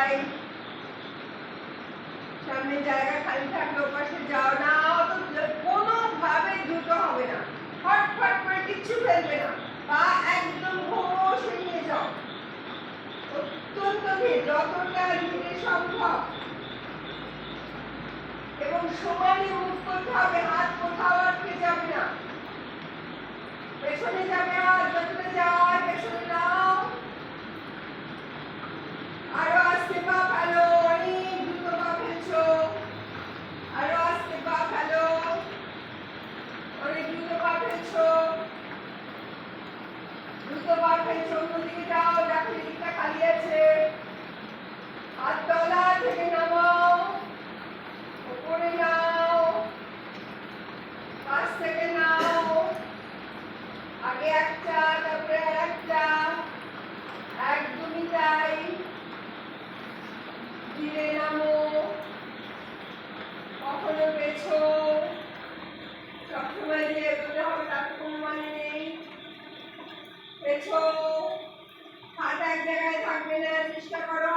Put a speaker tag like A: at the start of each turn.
A: যাই, সামনে জায়গা খালি থাকলে ওপাশে যাও না, কোনোভাবে দ্রুত হবে না, ফটফট করে কিচ্ছু ফেলবে না, পা একদম ঘষে নিয়ে যাও, অত্যন্ত ধীরে, যতটা ধীরে সম্ভব, এবং সমানে মুভ করতে হবে, হাত কোথাও আটকে যাবে না, পেছনে যাবে, আর যতটা যায় পেছনে নাও, আরো আস্তে পা ফেলো, অনেক দ্রুত পা ফেলছো, আরো আস্তে পা ফেলো, অনেক দ্রুত পা ফেলছো, দ্রুত পা ফেলছো, অন্যদিকে যাও, দেখো দিকটা খালি আছে, হাত তলা থেকে নামাও, উপরে নাও, পাশ থেকে নাও, আগে একটা তারপরে আর একটা, একদমই তাই, ধীরে নামো, কখনো পেছো, সবসময় যে এগোতে হবে তার কোনো মানে নেই, পেছো, হাত এক জায়গায় থাকবে না, চেষ্টা করো